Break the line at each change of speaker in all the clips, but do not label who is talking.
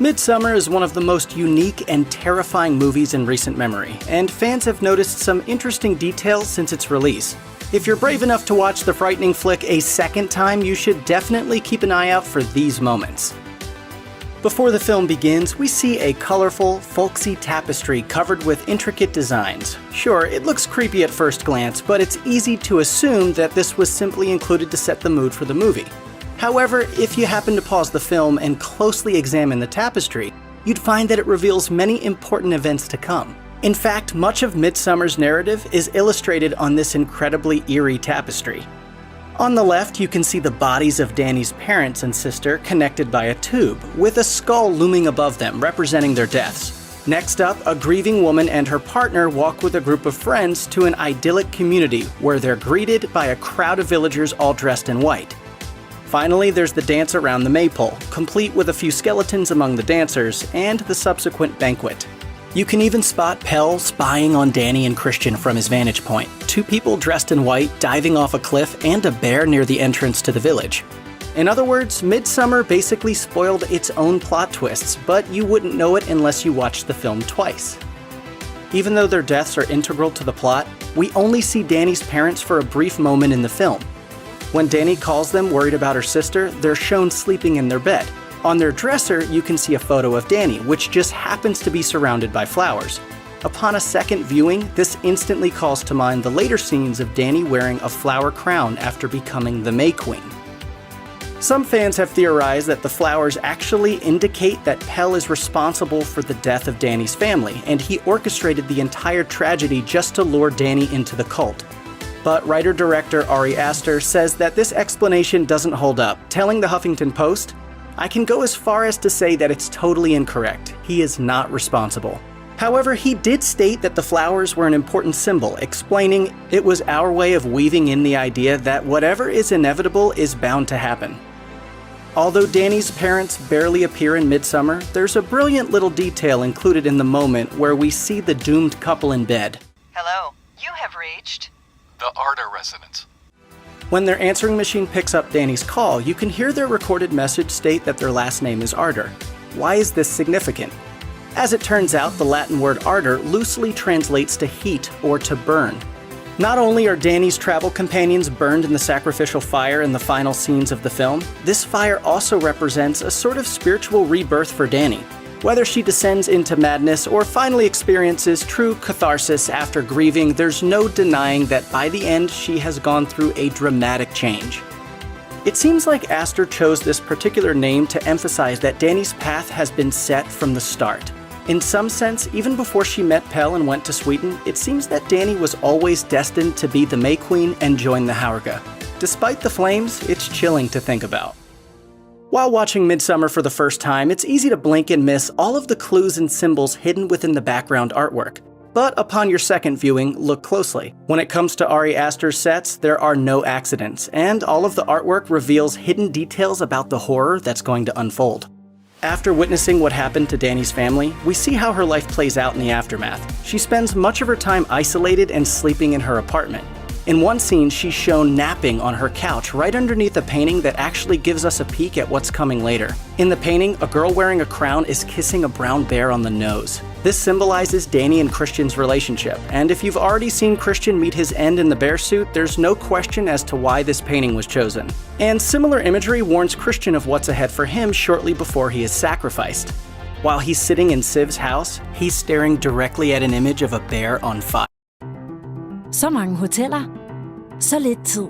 Midsommar is one of the most unique and terrifying movies in recent memory, and fans have noticed some interesting details since its release. If you're brave enough to watch the frightening flick a second time, you should definitely keep an eye out for these moments. Before the film begins, we see a colorful, folksy tapestry covered with intricate designs. Sure, it looks creepy at first glance, but it's easy to assume that this was simply included to set the mood for the movie. However, if you happen to pause the film and closely examine the tapestry, you'd find that it reveals many important events to come. In fact, much of Midsommar's narrative is illustrated on this incredibly eerie tapestry. On the left, you can see the bodies of Danny's parents and sister connected by a tube, with a skull looming above them, representing their deaths. Next up, a grieving woman and her partner walk with a group of friends to an idyllic community where they're greeted by a crowd of villagers all dressed in white. Finally, there's the dance around the maypole, complete with a few skeletons among the dancers, and the subsequent banquet. You can even spot Pell spying on Danny and Christian from his vantage point, two people dressed in white diving off a cliff, and a bear near the entrance to the village. In other words, Midsommar basically spoiled its own plot twists, but you wouldn't know it unless you watched the film twice. Even though their deaths are integral to the plot, we only see Danny's parents for a brief moment in the film. When Danny calls them worried about her sister, they're shown sleeping in their bed. On their dresser, you can see a photo of Danny, which just happens to be surrounded by flowers. Upon a second viewing, this instantly calls to mind the later scenes of Danny wearing a flower crown after becoming the May Queen. Some fans have theorized that the flowers actually indicate that Pell is responsible for the death of Danny's family, and he orchestrated the entire tragedy just to lure Danny into the cult. But writer-director Ari Aster says that this explanation doesn't hold up, telling the Huffington Post, "I can go as far as to say that it's totally incorrect. He is not responsible." However, he did state that the flowers were an important symbol, explaining it was our way of weaving in the idea that whatever is inevitable is bound to happen. Although Danny's parents barely appear in Midsommar, there's a brilliant little detail included in the moment where we see the doomed couple in bed.
Hello, you have reached
the Arda residence.
When their answering machine picks up Danny's call, you can hear their recorded message state that their last name is Arder. Why is this significant? As it turns out, the Latin word Arder loosely translates to heat or to burn. Not only are Danny's travel companions burned in the sacrificial fire in the final scenes of the film, this fire also represents a sort of spiritual rebirth for Danny. Whether she descends into madness or finally experiences true catharsis after grieving, there's no denying that by the end she has gone through a dramatic change. It seems like Aster chose this particular name to emphasize that Danny's path has been set from the start. In some sense, even before she met Pell and went to Sweden, it seems that Danny was always destined to be the May Queen and join the Haurga. Despite the flames, it's chilling to think about. While watching Midsommar for the first time, it's easy to blink and miss all of the clues and symbols hidden within the background artwork. But upon your second viewing, look closely. When it comes to Ari Aster's sets, there are no accidents, and all of the artwork reveals hidden details about the horror that's going to unfold. After witnessing what happened to Danny's family, we see how her life plays out in the aftermath. She spends much of her time isolated and sleeping in her apartment. In one scene, she's shown napping on her couch right underneath a painting that actually gives us a peek at what's coming later. In the painting, a girl wearing a crown is kissing a brown bear on the nose. This symbolizes Danny and Christian's relationship, and if you've already seen Christian meet his end in the bear suit, there's no question as to why this painting was chosen. And similar imagery warns Christian of what's ahead for him shortly before he is sacrificed. While he's sitting in Siv's house, he's staring directly at an image of a bear on fire.
Så mange hoteller, så lidt tid.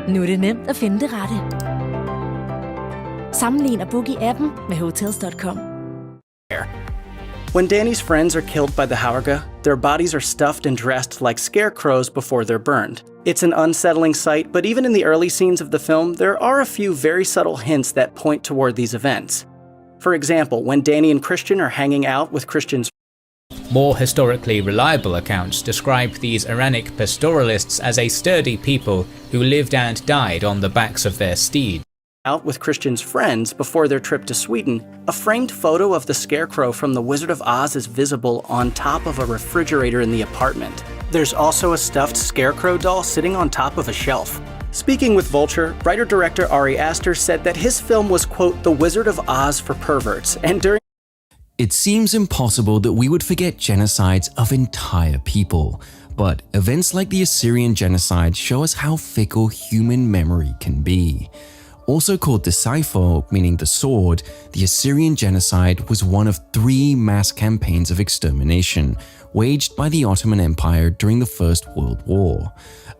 Nu er det nemt at finde det rette. Sammenlign og book i appen med Hotels.com.
When Danny's friends are killed by the Haurga, their bodies are stuffed and dressed like scarecrows before they're burned. It's an unsettling sight, but even in the early scenes of the film, there are a few very subtle hints that point toward these events. For example, when Danny and Christian are hanging out with Christian's
More historically reliable accounts describe these Iranic pastoralists as a sturdy people who lived and died on the backs of their steeds.
Out with Christian's friends before their trip to Sweden, a framed photo of the scarecrow from The Wizard of Oz is visible on top of a refrigerator in the apartment. There's also a stuffed scarecrow doll sitting on top of a shelf. Speaking with Vulture, writer-director Ari Aster said that his film was, quote, "The Wizard of Oz for perverts," and during
It seems impossible that we would forget genocides of entire people, but events like the Assyrian genocide show us how fickle human memory can be. Also called the Saipho, meaning the sword, the Assyrian genocide was one of 3 mass campaigns of extermination waged by the Ottoman Empire during the First World War.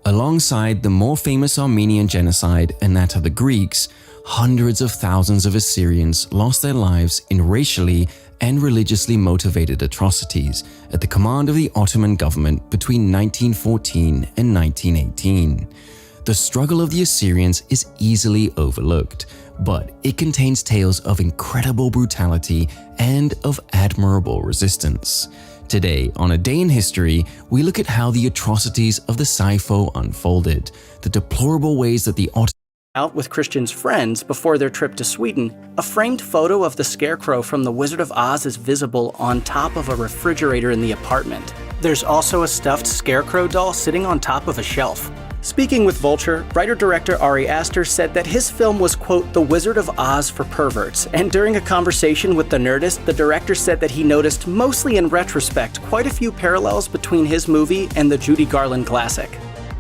Alongside the more famous Armenian genocide and that of the Greeks, hundreds of thousands of Assyrians lost their lives in racially and religiously motivated atrocities at the command of the Ottoman government between 1914 and 1918. The struggle of the Assyrians is easily overlooked, but it contains tales of incredible brutality and of admirable resistance. Today, on A Day in History, we look at how the atrocities of the Saipho unfolded, the deplorable ways that the
out with Christian's friends before their trip to Sweden, a framed photo of the Scarecrow from The Wizard of Oz is visible on top of a refrigerator in the apartment. There's also a stuffed Scarecrow doll sitting on top of a shelf. Speaking with Vulture, writer-director Ari Aster said that his film was, quote, "The Wizard of Oz for perverts," and during a conversation with The Nerdist, the director said that he noticed, mostly in retrospect, quite a few parallels between his movie and the Judy Garland classic.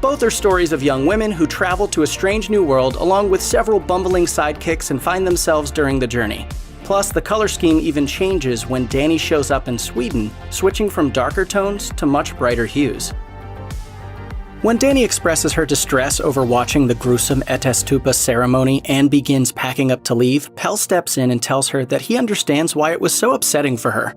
Both are stories of young women who travel to a strange new world along with several bumbling sidekicks and find themselves during the journey. Plus, the color scheme even changes when Danny shows up in Sweden, switching from darker tones to much brighter hues. When Danny expresses her distress over watching the gruesome Etestupa ceremony and begins packing up to leave, Pell steps in and tells her that he understands why it was so upsetting for her.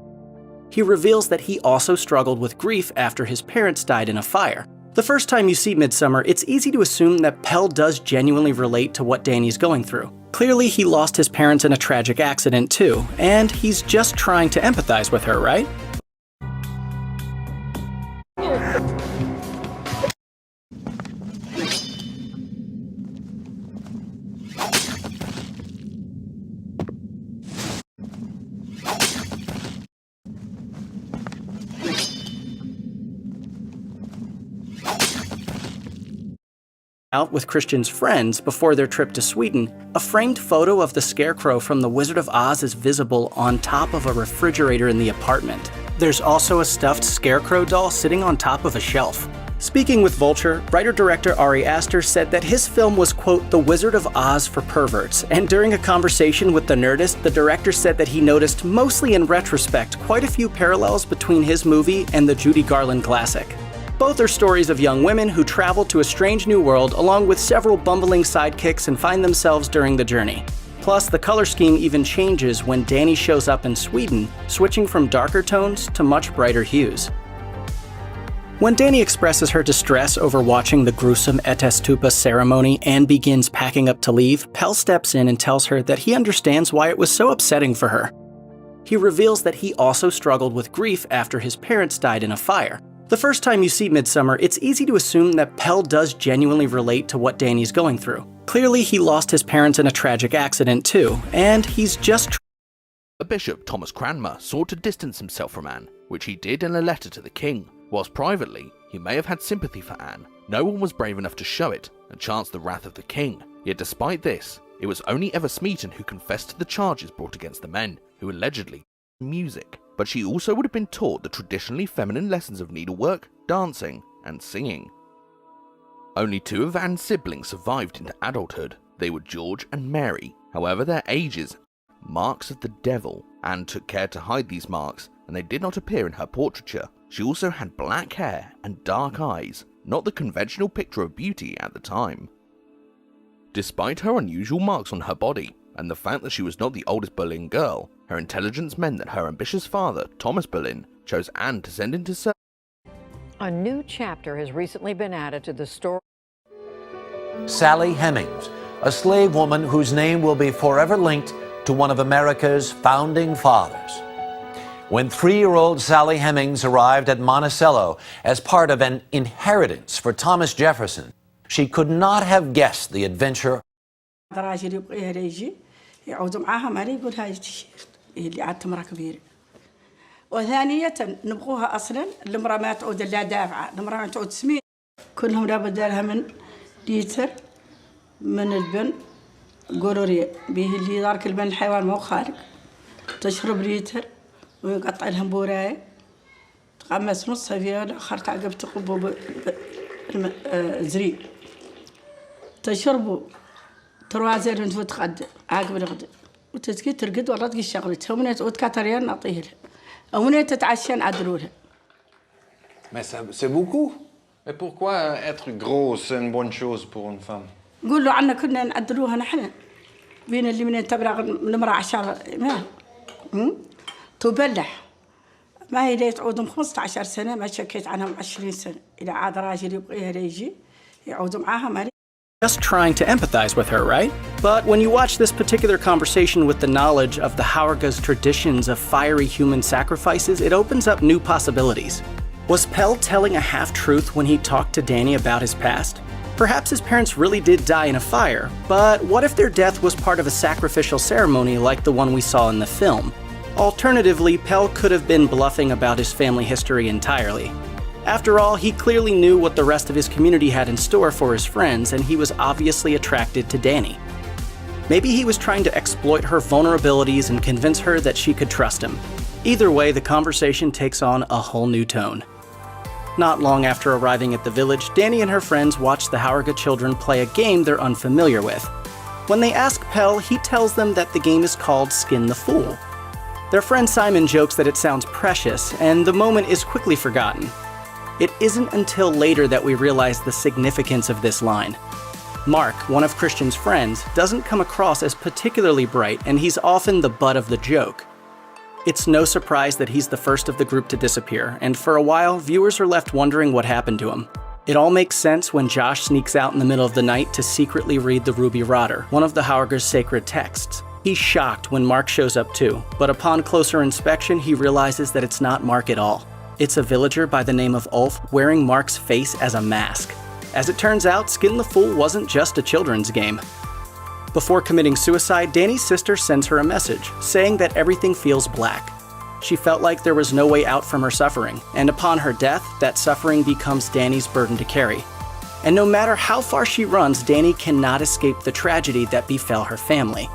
He reveals that he also struggled with grief after his parents died in a fire. The first time you see Midsommar, it's easy to assume that Pell does genuinely relate to what Danny's going through. Clearly, he lost his parents in a tragic accident too, and he's just trying to empathize with her, right? Out with Christian's friends before their trip to Sweden, a framed photo of the Scarecrow from The Wizard of Oz is visible on top of a refrigerator in the apartment. There's also a stuffed Scarecrow doll sitting on top of a shelf. Speaking with Vulture, writer-director Ari Aster said that his film was, quote, "The Wizard of Oz for perverts," and during a conversation with The Nerdist, the director said that he noticed, mostly in retrospect, quite a few parallels between his movie and the Judy Garland classic. Both are stories of young women who travel to a strange new world along with several bumbling sidekicks and find themselves during the journey. Plus, the color scheme even changes when Danny shows up in Sweden, switching from darker tones to much brighter hues. When Danny expresses her distress over watching the gruesome Etestupa ceremony and begins packing up to leave, Pell steps in and tells her that he understands why it was so upsetting for her. He reveals that he also struggled with grief after his parents died in a fire. The first time you see Midsommar, it's easy to assume that Pell does genuinely relate to what Danny's going through. Clearly, he lost his parents in a tragic accident too, and he's just
The Bishop Thomas Cranmer sought to distance himself from Anne, which he did in a letter to the king. Whilst privately, he may have had sympathy for Anne, no one was brave enough to show it and chance the wrath of the king. Yet despite this, it was only Eva Smeaton who confessed to the charges brought against the men, who allegedly music. But she also would have been taught the traditionally feminine lessons of needlework, dancing, and singing. Only 2 of Anne's siblings survived into adulthood. They were George and Mary. However, their ages, marks of the devil. Anne took care to hide these marks, and they did not appear in her portraiture. She also had black hair and dark eyes, not the conventional picture of beauty at the time. Despite her unusual marks on her body, and the fact that she was not the oldest Boleyn girl, her intelligence meant that her ambitious father, Thomas Boleyn, chose Anne to send into service.
A new chapter has recently been added to the story.
Sally Hemings, a slave woman whose name will be forever linked to one of America's founding fathers. When 3-year-old Sally Hemings arrived at Monticello as part of an inheritance for Thomas Jefferson, she could not have guessed the adventure.
يعود معاها مري يقول هاي التيشيرت اللي قعدت مرة كبيرة. وثانية نبغوها أصلاً المرأة ما تعود إلا دافعة، المرأة ما تعود سمين. كلهم لابد لها من ليتر من البن قرورية به اللي دارك البن الحيوان مو خارج تشرب ليتر ويقطع لهم بوراية تقمس نصها فيها الآخر تعقب تقبوا زريب تشربوا تروازير انتو تقد عاقب الغد وتسكي ترقد والله تقي شغلتها ومنيت وتكاتريان نعطيه لها ومنيت تتعشى نعدلوا لها.
Mais c'est beaucoup. Mais pourquoi être gros, c'est une bonne chose pour une femme?
قول له عنا كنا نعدلوها نحن بين اللي من تبرع المرأة 10 ما تبلح ما هي ليه تعودهم 15 سنة ما شكيت عنهم 20 سنة إذا عاد راجل يبغيها ليجي يعودوا معاها ما
Just trying to empathize with her, right? But when you watch this particular conversation with the knowledge of the Haurga's traditions of fiery human sacrifices, it opens up new possibilities. Was Pell telling a half-truth when he talked to Danny about his past? Perhaps his parents really did die in a fire, but what if their death was part of a sacrificial ceremony like the one we saw in the film? Alternatively, Pell could have been bluffing about his family history entirely. After all, he clearly knew what the rest of his community had in store for his friends, and he was obviously attracted to Danny. Maybe he was trying to exploit her vulnerabilities and convince her that she could trust him. Either way, the conversation takes on a whole new tone. Not long after arriving at the village, Danny and her friends watch the Haurga children play a game they're unfamiliar with. When they ask Pell, he tells them that the game is called Skin the Fool. Their friend Simon jokes that it sounds precious, and the moment is quickly forgotten. It isn't until later that we realize the significance of this line. Mark, one of Christian's friends, doesn't come across as particularly bright, and he's often the butt of the joke. It's no surprise that he's the first of the group to disappear, and for a while, viewers are left wondering what happened to him. It all makes sense when Josh sneaks out in the middle of the night to secretly read the Ruby Rotter, one of the Haurga's sacred texts. He's shocked when Mark shows up too, but upon closer inspection, he realizes that it's not Mark at all. It's a villager by the name of Ulf wearing Mark's face as a mask. As it turns out, Skin the Fool wasn't just a children's game. Before committing suicide, Danny's sister sends her a message, saying that everything feels black. She felt like there was no way out from her suffering, and upon her death, that suffering becomes Danny's burden to carry. And no matter how far she runs, Danny cannot escape the tragedy that befell her family.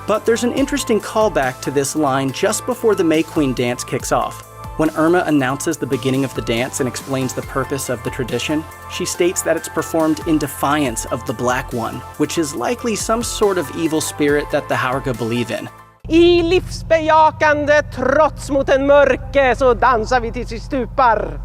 But there's an interesting callback to this line just before the May Queen dance kicks off. When Irma announces the beginning of the dance and explains the purpose of the tradition, she states that it's performed in defiance of the Black One, which is likely some sort of evil spirit that the Haurga believe in.
I livsbejakande trots mot en mörke så dansar vi tills vi stupar.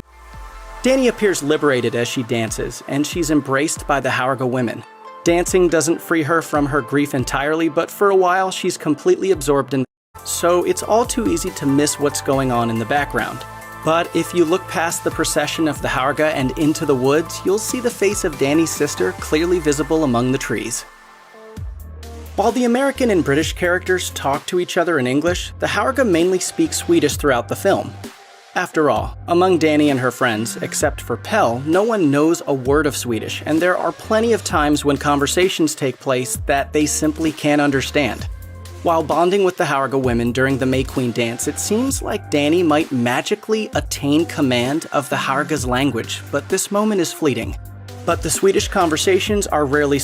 Danny appears liberated as she dances, and she's embraced by the Haurga women. Dancing doesn't free her from her grief entirely, but for a while she's completely absorbed in so it's all too easy to miss what's going on in the background. But if you look past the procession of the Haurga and into the woods, you'll see the face of Danny's sister clearly visible among the trees. While the American and British characters talk to each other in English, the Haurga mainly speak Swedish throughout the film. After all, among Danny and her friends, except for Pell, no one knows a word of Swedish, and there are plenty of times when conversations take place that they simply can't understand. While bonding with the Haurga women during the May Queen dance, it seems like Danny might magically attain command of the Haurga's language, but this moment is fleeting. But the Swedish conversations are rarely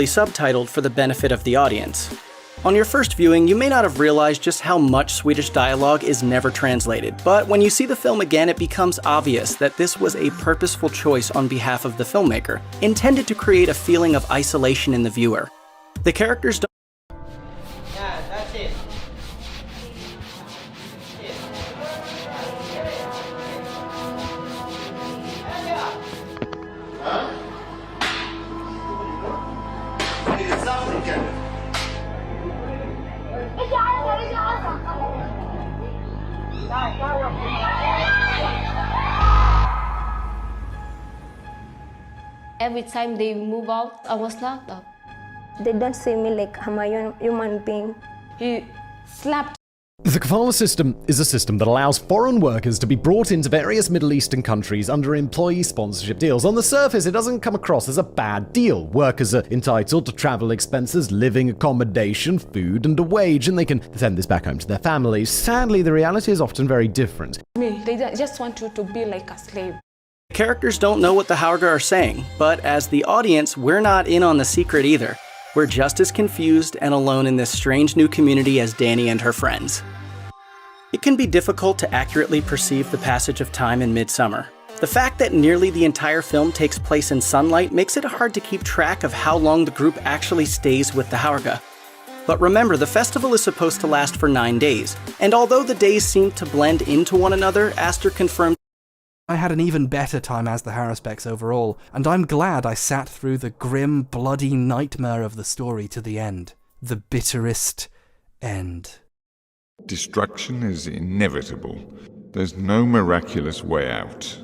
subtitled for the benefit of the audience. On your first viewing, you may not have realized just how much Swedish dialogue is never translated, but when you see the film again, it becomes obvious that this was a purposeful choice on behalf of the filmmaker, intended to create a feeling of isolation in the viewer. The characters don't
Yeah, that's it.
Every time they move out, I was locked up.
They don't see me like I'm a human being.
He slapped
The kafala system is a system that allows foreign workers to be brought into various Middle Eastern countries under employee sponsorship deals. On the surface, it doesn't come across as a bad deal. Workers are entitled to travel expenses, living accommodation, food, and a wage, and they can send this back home to their families. Sadly, the reality is often very different.
They just want you to be like a slave.
Characters don't know what the Haurga are saying, but as the audience, we're not in on the secret either. We're just as confused and alone in this strange new community as Dani and her friends. It can be difficult to accurately perceive the passage of time in Midsummer. The fact that nearly the entire film takes place in sunlight makes it hard to keep track of how long the group actually stays with the Haurga. But remember, the festival is supposed to last for 9 days, and although the days seem to blend into one another, Aster confirmed
I had an even better time as the Haruspex overall, and I'm glad I sat through the grim, bloody nightmare of the story to the end. The bitterest end.
Destruction is inevitable. There's no miraculous way out.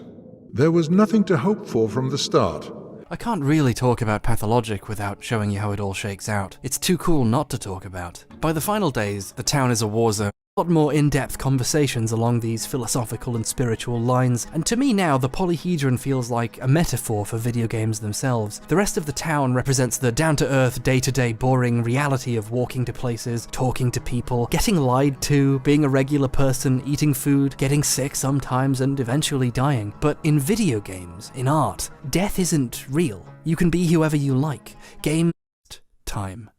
There was nothing to hope for from the start.
I can't really talk about Pathologic without showing you how it all shakes out. It's too cool not to talk about. By the final days, the town is a war zone. A lot more in-depth conversations along these philosophical and spiritual lines, and to me now the polyhedron feels like a metaphor for video games themselves. The rest of the town represents the down-to-earth, day-to-day boring reality of walking to places, talking to people, getting lied to, being a regular person, eating food, getting sick sometimes, and eventually dying. But in video games, in art, death isn't real. You can be whoever you like. Game time.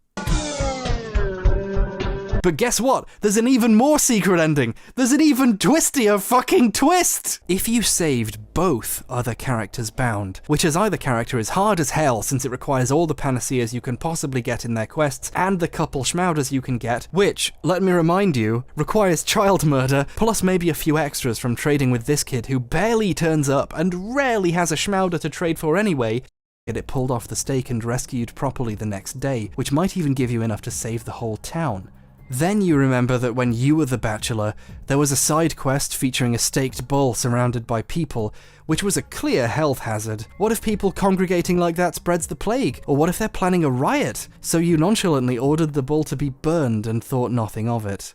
But guess what? There's an even more secret ending! There's an even twistier fucking twist! If you saved both other characters bound, which as either character is hard as hell since it requires all the panaceas you can possibly get in their quests, and the couple schmauders you can get, which, let me remind you, requires child murder, plus maybe a few extras from trading with this kid who barely turns up and rarely has a schmauder to trade for anyway, get it pulled off the stake and rescued properly the next day, which might even give you enough to save the whole town. Then you remember that when you were the Bachelor, there was a side quest featuring a staked bull surrounded by people, which was a clear health hazard. What if people congregating like that spreads the plague? Or what if they're planning a riot? So you nonchalantly ordered the bull to be burned and thought nothing of it.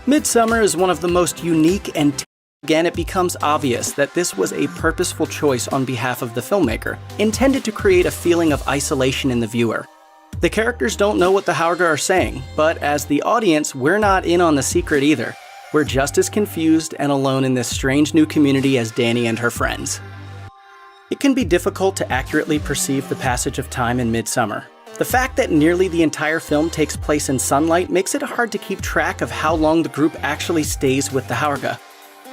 Midsummer is one of the most unique and again, it becomes obvious that this was a purposeful choice on behalf of the filmmaker, intended to create a feeling of isolation in the viewer. The characters don't know what the Haurga are saying, but as the audience, we're not in on the secret either. We're just as confused and alone in this strange new community as Dani and her friends. It can be difficult to accurately perceive the passage of time in Midsummer. The fact that nearly the entire film takes place in sunlight makes it hard to keep track of how long the group actually stays with the Haurga.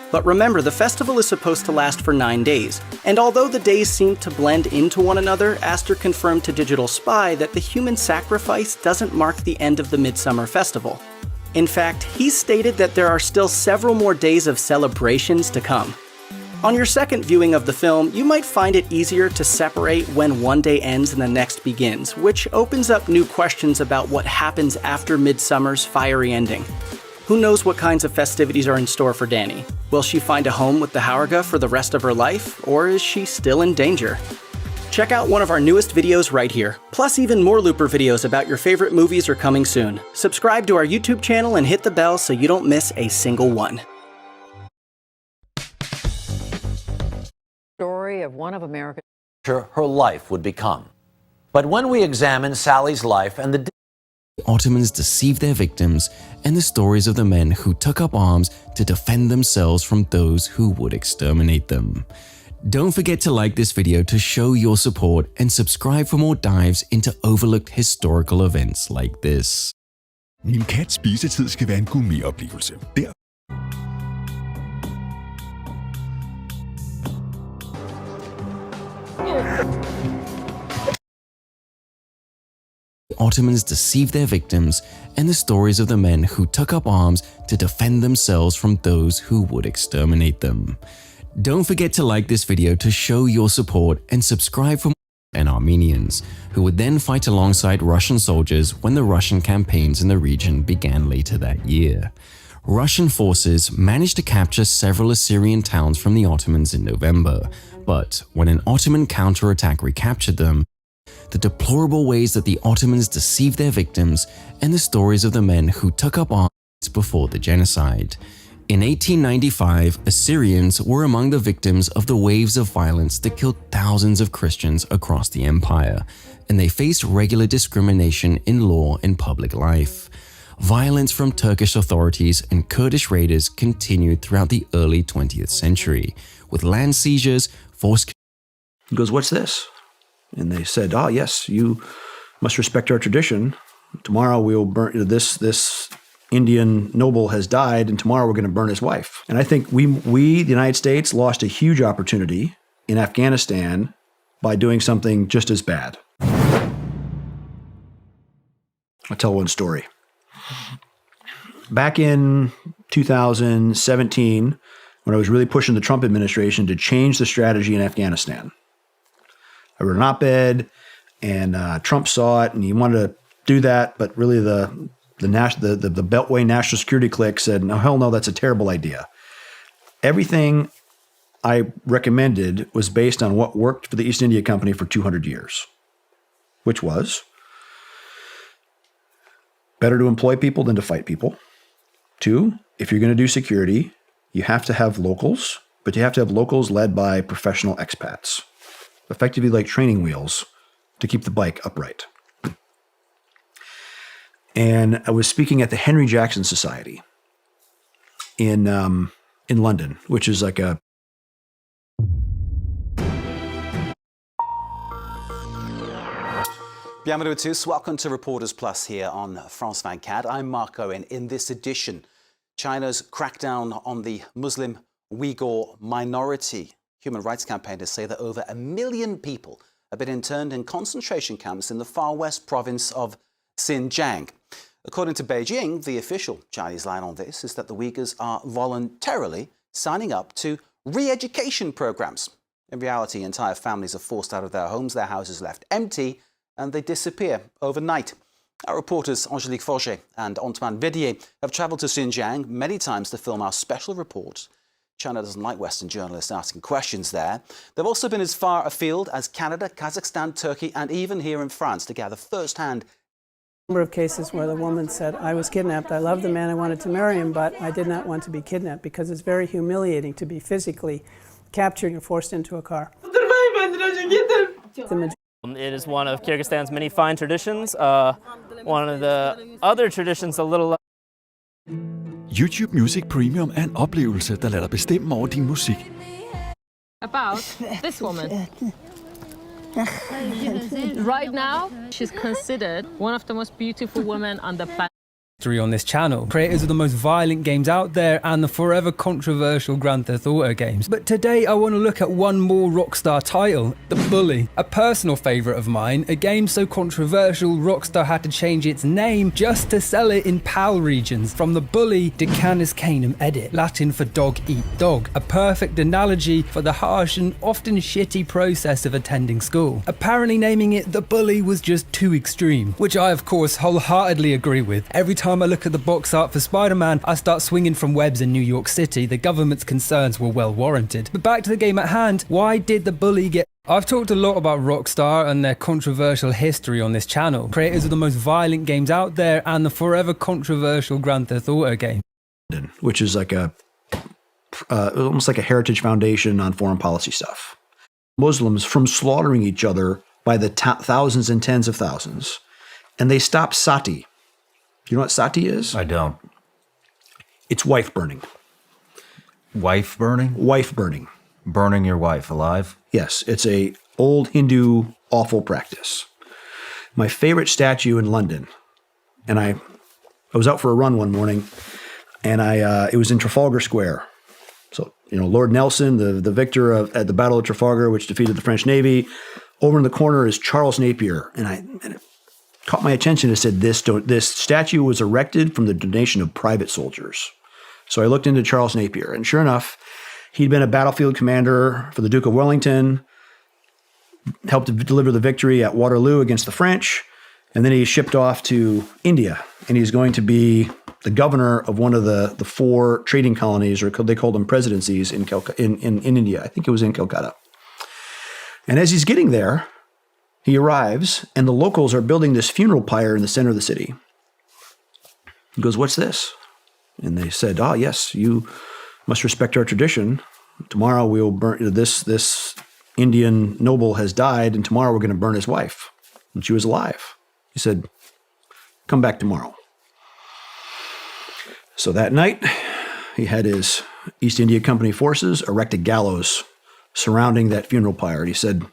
But remember, the festival is supposed to last for 9 days, and although the days seem to blend into one another, Aster confirmed to Digital Spy that the human sacrifice doesn't mark the end of the Midsummer Festival. In fact, he stated that there are still several more days of celebrations to come. On your second viewing of the film, you might find it easier to separate when one day ends and the next begins, which opens up new questions about what happens after Midsummer's fiery ending. Who knows what kinds of festivities are in store for Dani? Will she find a home with the Haurga for the rest of her life, or is she still in danger? Check out one of our newest videos right here. Plus, even more Looper videos about your favorite movies are coming soon. Subscribe to our YouTube channel and hit the bell so you don't miss a single one.
Story of one of America's
her life would become. But when we examine Sally's life and the
Ottomans deceived their victims and the stories of the men who took up arms to defend themselves from those who would exterminate them. Don't forget to like this video to show your support and subscribe for more dives into overlooked historical events like this.
Min kats spisetid skal være en gourmetoplevelse.
Ottomans deceived their victims and the stories of the men who took up arms to defend themselves from those who would exterminate them. Don't forget to like this video to show your support and subscribe for more and Armenians, who would then fight alongside Russian soldiers when the Russian campaigns in the region began later that year. Russian forces managed to capture several Assyrian towns from the Ottomans in November, but when an Ottoman counterattack recaptured them, the deplorable ways that the Ottomans deceived their victims and the stories of the men who took up arms decades before the genocide. In 1895, Assyrians were among the victims of the waves of violence that killed thousands of Christians across the empire, and they faced regular discrimination in law and public life. Violence from Turkish authorities and Kurdish raiders continued throughout the early 20th century, with land seizures, forced...
He goes, "What's this?" And they said, "Oh, yes, you must respect our tradition. Tomorrow we will burn this Indian noble has died, and tomorrow we're going to burn his wife." And I think we, the United States, lost a huge opportunity in Afghanistan by doing something just as bad. I'll tell one story. Back in 2017, when I was really pushing the Trump administration to change the strategy in Afghanistan, I wrote an op-ed, and Trump saw it, and he wanted to do that, but really the Beltway National Security Clique said, "No, hell no, that's a terrible idea." Everything I recommended was based on what worked for the East India Company for 200 years, which was better to employ people than to fight people. 2, if you're going to do security, you have to have locals, but you have to have locals led by professional expats, effectively like training wheels to keep the bike upright. And I was speaking at the Henry Jackson Society in London, which is like a...
Bienvenue à tous. Welcome to Reporters Plus here on France 24. I'm Marco, and in this edition, China's crackdown on the Muslim Uyghur minority. Human rights campaigners say that over 1 million people have been interned in concentration camps in the far west province of Xinjiang. According to Beijing, the official Chinese line on this is that the Uyghurs are voluntarily signing up to re-education programs. In reality, entire families are forced out of their homes, their houses left empty, and they disappear overnight. Our reporters Angélique Forget and Antoine Verdier have travelled to Xinjiang many times to film our special report. China doesn't like Western journalists asking questions there. They've also been as far afield as Canada, Kazakhstan, Turkey, and even here in France to gather first-hand
Number of cases where the woman said, "I was kidnapped. I love the man. I wanted to marry him, but I did not want to be kidnapped," because it's very humiliating to be physically captured and forced into a car.
It is one of Kyrgyzstan's many fine traditions. One of the other traditions a little...
YouTube Music Premium er en oplevelse, der lader dig bestemme over din musik.
About this woman. Right now, she's considered one of the most beautiful women on the planet.
On this channel, creators of the most violent games out there and the forever controversial Grand Theft Auto games. But today I want to look at one more Rockstar title, The Bully, a personal favourite of mine, a game so controversial Rockstar had to change its name just to sell it in PAL regions, from The Bully to Canis Canem Edit, Latin for dog eat dog, a perfect analogy for the harsh and often shitty process of attending school. Apparently naming it The Bully was just too extreme, which I of course wholeheartedly agree with. Every time I look at the box art for Spider-Man, I start swinging from webs in New York City. The government's concerns were well warranted. But back to the game at hand, why did The Bully get... I've talked a lot about Rockstar and their controversial history on this channel, creators of the most violent games out there and the forever controversial Grand Theft Auto game.
Which is like a, almost like a heritage foundation on foreign policy stuff. Muslims from slaughtering each other by the thousands and tens of thousands. And they stopped sati. You know what sati is?
I don't.
It's wife burning.
Wife burning?
Wife burning.
Burning your wife alive?
Yes, it's a old Hindu awful practice. My favorite statue in London, and I was out for a run one morning, and it was in Trafalgar Square. So, you know, Lord Nelson, the victor at the Battle of Trafalgar, which defeated the French Navy. Over in the corner is Charles Napier, and it caught my attention. It said this statue was erected from the donation of private soldiers. So I looked into Charles Napier, and sure enough, he'd been a battlefield commander for the Duke of Wellington, helped to deliver the victory at Waterloo against the French, and then he shipped off to India, and he's going to be the governor of one of the 4 trading colonies, or they called them presidencies in India. I think it was in Calcutta. And as he's getting there, he arrives, and the locals are building this funeral pyre in the center of the city. He goes, "What's this?" And they said, "Oh, yes, you must respect our tradition. Tomorrow we'll burn this Indian noble has died, and tomorrow we're going to burn his wife. And she was alive." He said, "Come back tomorrow." So that night, he had his East India Company forces erect a gallows surrounding that funeral pyre. And he said,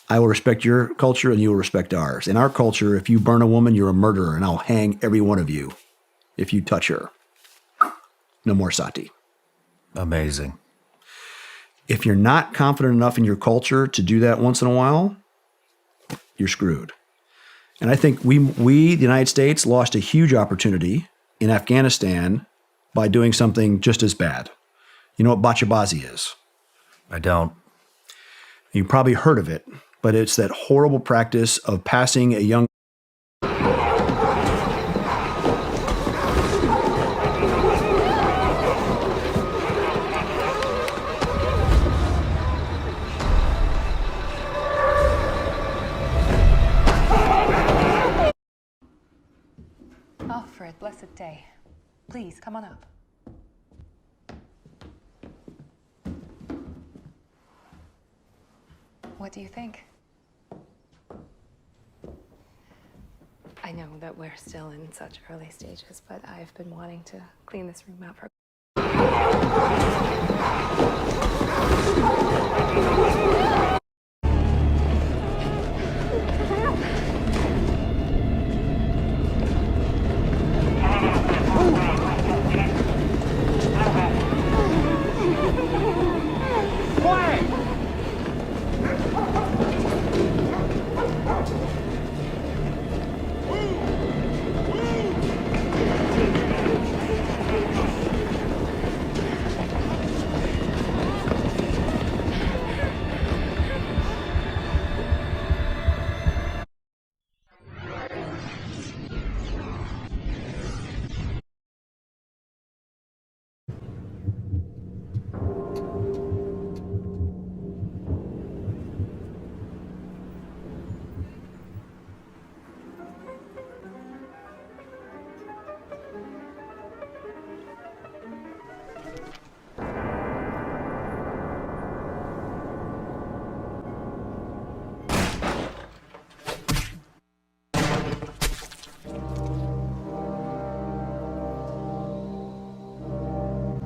"I will respect your culture and you will respect ours. In our culture, if you burn a woman, you're a murderer, and I'll hang every one of you if you touch her. No more sati."
Amazing.
If you're not confident enough in your culture to do that once in a while, you're screwed. And I think we the United States, lost a huge opportunity in Afghanistan by doing something just as bad. You know what bachabazi is?
I don't.
You probably heard of it, but it's that horrible practice of passing a young
Alfred, blessed day. Please, come on up. What do you think? I know that we're still in such early stages, but I've been wanting to clean this room out for...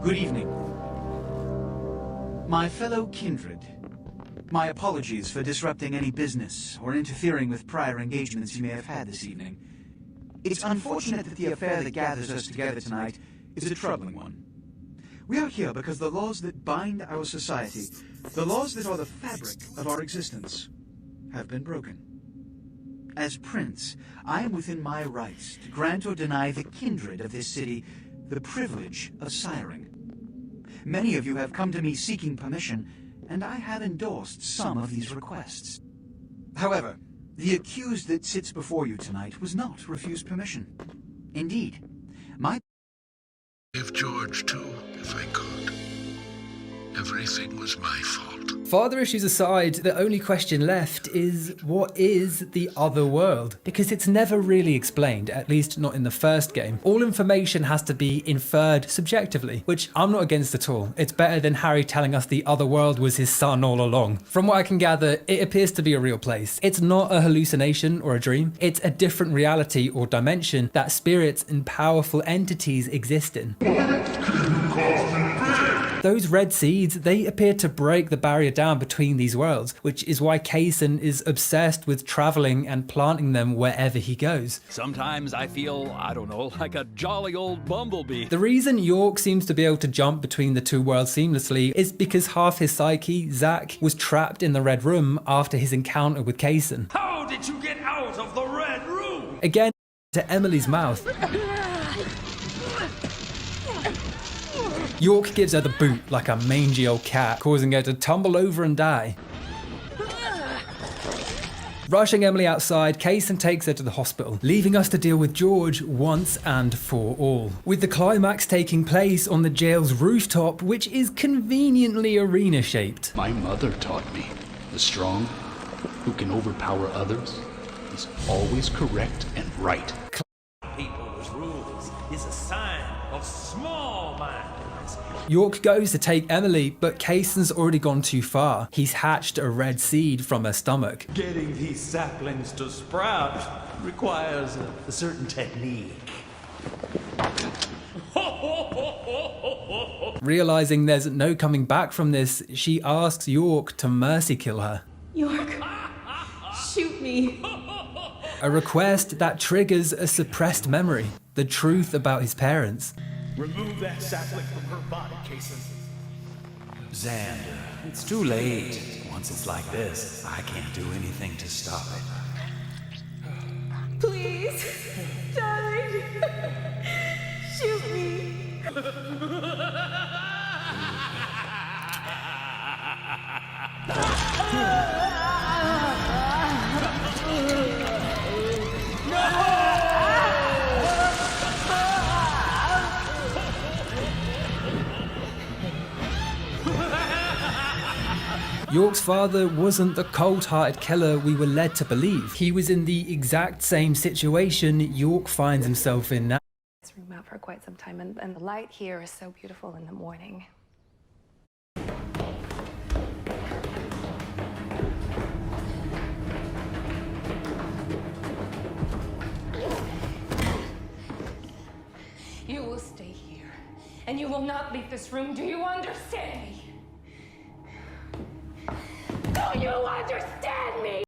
Good evening. My fellow kindred, my apologies for disrupting any business or interfering with prior engagements you may have had this evening. It's unfortunate that the affair that gathers us together tonight is a troubling one. We are here because the laws that bind our society, the laws that are the fabric of our existence, have been broken. As Prince, I am within my rights to grant or deny the kindred of this city the privilege of siring. Many of you have come to me seeking permission, and I have endorsed some of these requests. However, the accused that sits before you tonight was not refused permission. Indeed, my...
If George too, if I could. Everything was my fault.
Father issues aside, the only question left is, what is the other world? Because it's never really explained, at least not in the first game. All information has to be inferred subjectively, which I'm not against at all. It's better than Harry telling us the other world was his son all along. From what I can gather, it appears to be a real place. It's not a hallucination or a dream. It's a different reality or dimension that spirits and powerful entities exist in. Those red seeds, they appear to break the barrier down between these worlds, which is why Kaysen is obsessed with traveling and planting them wherever he goes.
Sometimes I feel, I don't know, like a jolly old bumblebee.
The reason York seems to be able to jump between the two worlds seamlessly is because half his psyche, Zack, was trapped in the Red Room after his encounter with Kaysen.
How did you get out of the Red Room?
Again, to Emily's mouth. York gives her the boot like a mangy old cat, causing her to tumble over and die. Rushing Emily outside, Kaysen takes her to the hospital, leaving us to deal with George once and for all. With the climax taking place on the jail's rooftop, which is conveniently arena-shaped.
My mother taught me, the strong, who can overpower others, is always correct and right.
People was rude
rules is a sign of small-mindedness.
York goes to take Emily, but Kaysen's already gone too far. He's hatched a red seed from her stomach.
Getting these saplings to sprout requires a certain technique.
Realizing there's no coming back from this, she asks York to mercy kill her.
York, shoot me.
A request that triggers a suppressed memory, the truth about his parents.
Remove that sapling from her body, Kaysen.
Xander, it's too late. Once it's like this, I can't do anything to stop it.
Please, darling, shoot me.
York's father wasn't the cold-hearted killer we were led to believe. He was in the exact same situation York finds himself in now.
This room out for quite some time, and the light here is so beautiful in the morning. You will stay here, and you will not leave this room. Do you understand me? Do you understand me?